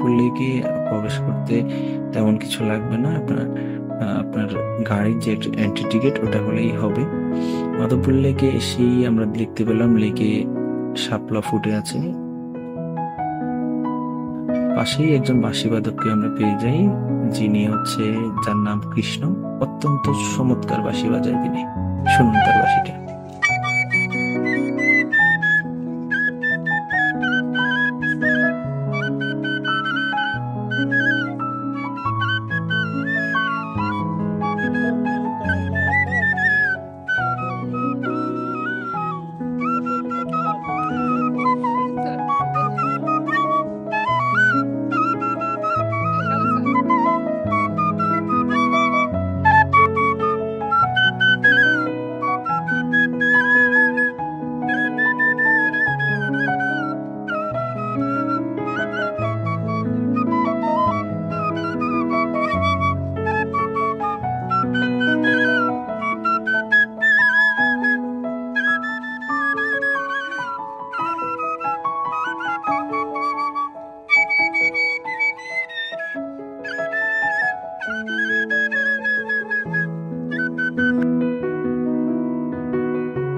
মাধবপুর লেকে প্রবেশ করতে তেমন কিছু লাগবে না। আপনার গাড়ির যে এন্ট্রি টিকিট ওটা হলেই হবে। মাধবপুর লেকে এসেই আমরা দেখতে পেলাম লেকে শাপলা ফুটে আছে। পাশেই একজন বাঁশিবাদককে আমরা পেয়ে যাই, যার নাম কৃষ্ণ। অত্যন্ত চমৎকার বাঁশি বাজায় তিনি। শুনুন তার বাঁশিটা।